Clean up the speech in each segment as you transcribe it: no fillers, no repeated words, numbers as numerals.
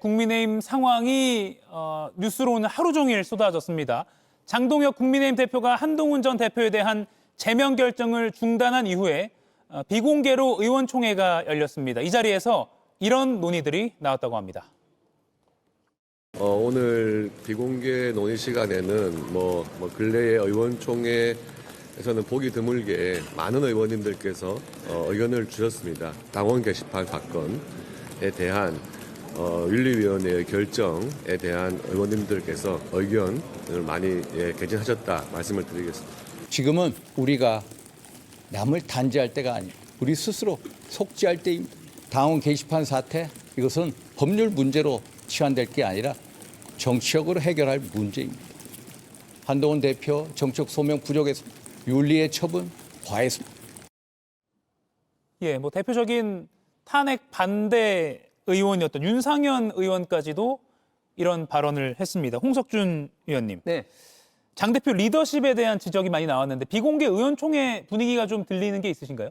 국민의힘 상황이 뉴스로 오늘 하루 종일 쏟아졌습니다. 장동혁 국민의힘 대표가 한동훈 전 대표에 대한 제명 결정을 중단한 이후에 비공개로 의원총회가 열렸습니다. 이 자리에서 이런 논의들이 나왔다고 합니다. 오늘 비공개 논의 시간에는 근래의 의원총회에서는 보기 드물게 많은 의원님들께서 의견을 주셨습니다. 당원 게시판 사건에 대한 윤리위원회의 결정에 대한 의원님들께서 의견을 많이 개진하셨다 말씀을 드리겠습니다. 지금은 우리가 남을 단죄할 때가 아니에요. 우리 스스로 속죄할 때입니다. 당원 게시판 사태, 이것은 법률 문제로 치환될 게 아니라 정치적으로 해결할 문제입니다. 한동훈 대표 정책 소명 부족해서 윤리의 처분 과했습니다. 예, 대표적인 탄핵 반대 의원이었던 윤상현 의원까지도 이런 발언을 했습니다. 홍석준 의원님. 네. 장 대표 리더십에 대한 지적이 많이 나왔는데 비공개 의원총회 분위기가 좀 들리는 게 있으신가요?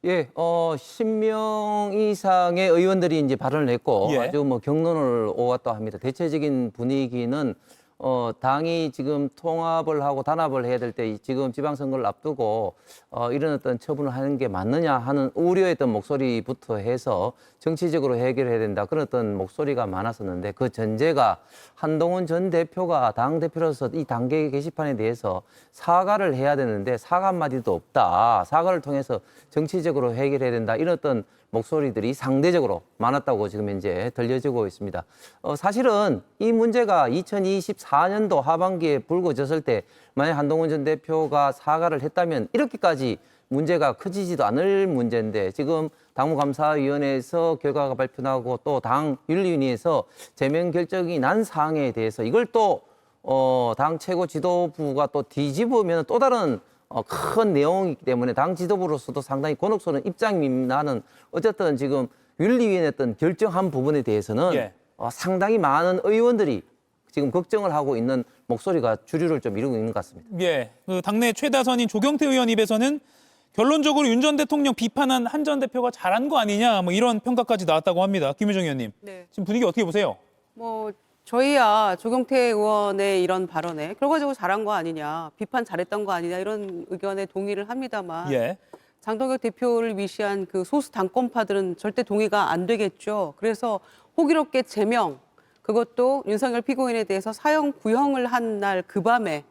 예, 10명 이상의 의원들이 이제 발언을 했고 예. 아주 격론을 오갔다 합니다. 대체적인 분위기는 당이 지금 통합을 하고 단합을 해야 될 때 지금 지방선거를 앞두고 이런 어떤 처분을 하는 게 맞느냐 하는 우려했던 목소리부터 해서 정치적으로 해결해야 된다 그런 어떤 목소리가 많았었는데 그 전제가 한동훈 전 대표가 당대표로서 이 당계 게시판에 대해서 사과를 해야 되는데 사과 한마디도 없다. 사과를 통해서 정치적으로 해결해야 된다. 이런 어떤 목소리들이 상대적으로 많았다고 지금 현재 들려지고 있습니다. 사실은 이 문제가 2024년도 하반기에 불거졌을 때 만약 한동훈 전 대표가 사과를 했다면 이렇게까지 문제가 커지지도 않을 문제인데 지금 당무감사위원회에서 결과가 발표나고 또 당 윤리위원회에서 제명 결정이 난 사항에 대해서 이걸 또 당 최고 지도부가 또 뒤집으면 또 다른 큰 내용이기 때문에 당 지도부로서도 상당히 곤혹스러운 입장이 나는 어쨌든 지금 윤리위원회 어떤 결정한 부분에 대해서는 예. 상당히 많은 의원들이 지금 걱정을 하고 있는 목소리가 주류를 좀 이루고 있는 것 같습니다. 예, 그 당내 최다선인 조경태 의원 입에서는 결론적으로 윤 전 대통령 비판한 한 전 대표가 잘한 거 아니냐 이런 평가까지 나왔다고 합니다. 김유정 의원님. 네. 지금 분위기 어떻게 보세요? 저희야 조경태 의원의 이런 발언에 결과적으로 잘한 거 아니냐, 비판 잘했던 거 아니냐 이런 의견에 동의를 합니다만 예. 장동혁 대표를 위시한 그 소수 당권파들은 절대 동의가 안 되겠죠. 그래서 호기롭게 제명, 그것도 윤석열 피고인에 대해서 사형 구형을 한 날 그 밤에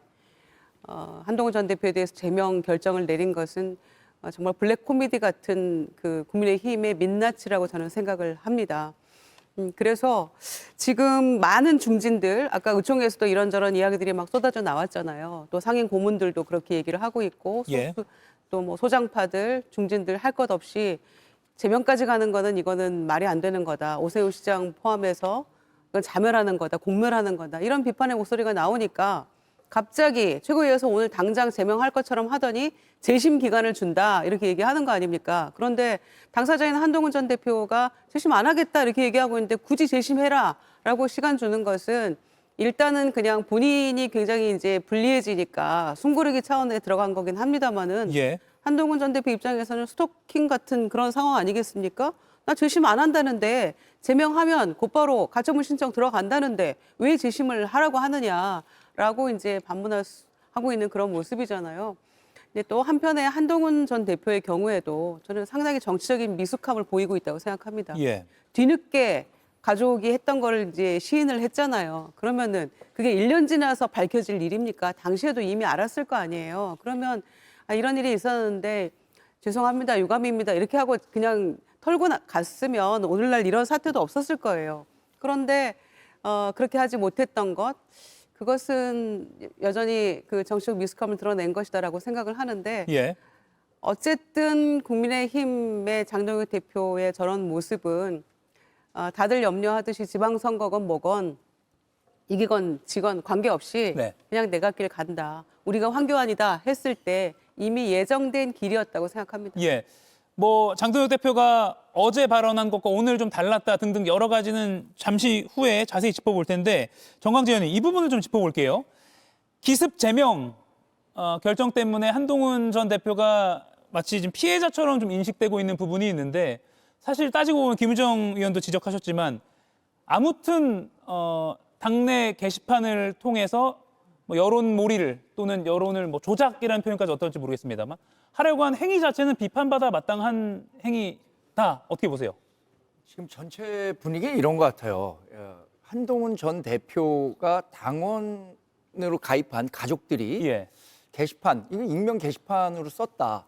한동훈 전 대표에 대해서 제명 결정을 내린 것은 정말 블랙 코미디 같은 그 국민의힘의 민낯이라고 저는 생각을 합니다. 그래서 지금 많은 중진들, 아까 의총에서도 이런저런 이야기들이 막 쏟아져 나왔잖아요. 또 상임 고문들도 그렇게 얘기를 하고 있고, 예. 또 소장파들, 중진들 할 것 없이 제명까지 가는 거는 이거는 말이 안 되는 거다. 오세훈 시장 포함해서 이건 자멸하는 거다, 공멸하는 거다. 이런 비판의 목소리가 나오니까 갑자기 최고위에서 오늘 당장 제명할 것처럼 하더니 재심 기간을 준다 이렇게 얘기하는 거 아닙니까? 그런데 당사자인 한동훈 전 대표가 재심 안 하겠다 이렇게 얘기하고 있는데 굳이 재심해라라고 시간 주는 것은 일단은 그냥 본인이 굉장히 이제 불리해지니까 숨고르기 차원에 들어간 거긴 합니다만은 예. 한동훈 전 대표 입장에서는 스토킹 같은 그런 상황 아니겠습니까? 나 재심 안 한다는데 제명하면 곧바로 가처분 신청 들어간다는데 왜 재심을 하라고 하느냐라고 이제 반문하고 있는 그런 모습이잖아요. 근데 또 한편에 한동훈 전 대표의 경우에도 저는 상당히 정치적인 미숙함을 보이고 있다고 생각합니다. 예. 뒤늦게 가족이 했던 거를 이제 시인을 했잖아요. 그러면은 그게 1년 지나서 밝혀질 일입니까? 당시에도 이미 알았을 거 아니에요. 그러면 이런 일이 있었는데 죄송합니다, 유감입니다 이렇게 하고 그냥 털고 갔으면 오늘날 이런 사태도 없었을 거예요. 그런데 그렇게 하지 못했던 것, 그것은 여전히 그 정치적 미숙함을 드러낸 것이다라고 생각을 하는데 예. 어쨌든 국민의힘의 장동혁 대표의 저런 모습은 다들 염려하듯이 지방선거건 뭐건 이기건 지건 관계없이 네. 그냥 내가 길 간다. 우리가 황교안이다 했을 때 이미 예정된 길이었다고 생각합니다. 예. 장동혁 대표가 어제 발언한 것과 오늘 좀 달랐다 등등 여러 가지는 잠시 후에 자세히 짚어볼 텐데 정광재 의원님 이 부분을 좀 짚어볼게요. 기습 제명 결정 때문에 한동훈 전 대표가 마치 지금 피해자처럼 좀 인식되고 있는 부분이 있는데 사실 따지고 보면 김유정 의원도 지적하셨지만 아무튼 당내 게시판을 통해서 뭐 여론몰이를 또는 여론을 뭐 조작이라는 표현까지 어떨지 모르겠습니다만 하려고 한 행위 자체는 비판받아 마땅한 행위다. 어떻게 보세요? 지금 전체 분위기 이런 것 같아요. 한동훈 전 대표가 당원으로 가입한 가족들이 예. 게시판, 이거 익명 게시판으로 썼다.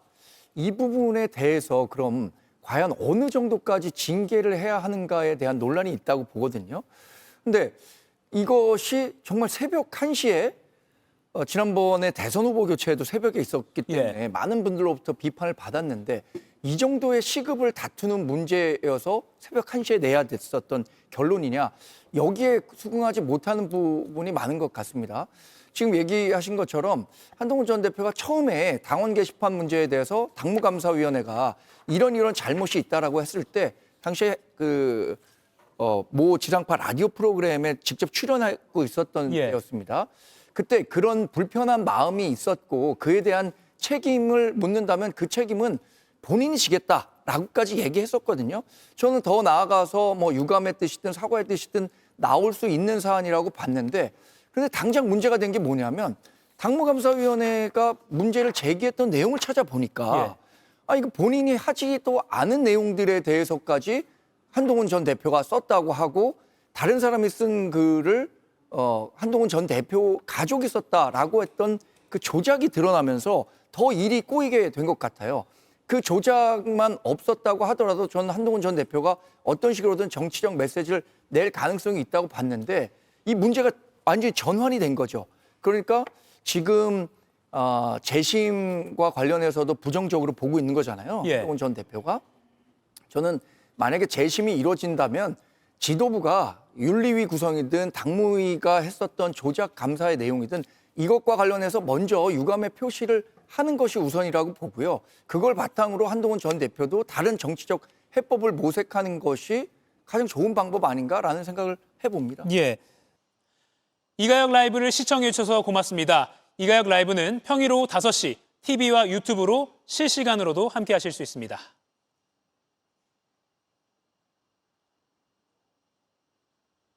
이 부분에 대해서 그럼 과연 어느 정도까지 징계를 해야 하는가에 대한 논란이 있다고 보거든요. 근데 이것이 정말 새벽 1시에 지난번에 대선 후보 교체도 새벽에 있었기 때문에 많은 분들로부터 비판을 받았는데 이 정도의 시급을 다투는 문제여서 새벽 1시에 내야 됐었던 결론이냐, 여기에 수긍하지 못하는 부분이 많은 것 같습니다. 지금 얘기하신 것처럼 한동훈 전 대표가 처음에 당원 게시판 문제에 대해서 당무감사위원회가 이런 잘못이 있다라고 했을 때 당시에 모 지상파 라디오 프로그램에 직접 출연하고 있었던 때였습니다. 그때 그런 불편한 마음이 있었고 그에 대한 책임을 묻는다면 그 책임은 본인이 지겠다라고까지 얘기했었거든요. 저는 더 나아가서 뭐 유감의 뜻이든 사과의 뜻이든 나올 수 있는 사안이라고 봤는데, 그런데 당장 문제가 된 게 뭐냐면 당무감사위원회가 문제를 제기했던 내용을 찾아보니까 이거 본인이 하지도 않은 내용들에 대해서까지 한동훈 전 대표가 썼다고 하고 다른 사람이 쓴 글을 한동훈 전 대표 가족이 썼다라고 했던 그 조작이 드러나면서 더 일이 꼬이게 된 것 같아요. 그 조작만 없었다고 하더라도 저는 한동훈 전 대표가 어떤 식으로든 정치적 메시지를 낼 가능성이 있다고 봤는데 이 문제가 완전히 전환이 된 거죠. 그러니까 지금 재심과 관련해서도 부정적으로 보고 있는 거잖아요. 한동훈 전 대표가. 저는 만약에 재심이 이루어진다면 지도부가 윤리위 구성이든 당무위가 했었던 조작 감사의 내용이든 이것과 관련해서 먼저 유감의 표시를 하는 것이 우선이라고 보고요. 그걸 바탕으로 한동훈 전 대표도 다른 정치적 해법을 모색하는 것이 가장 좋은 방법 아닌가라는 생각을 해봅니다. 예. 이가혁 라이브를 시청해 주셔서 고맙습니다. 이가혁 라이브는 평일 오후 5시 TV와 유튜브로 실시간으로도 함께 하실 수 있습니다.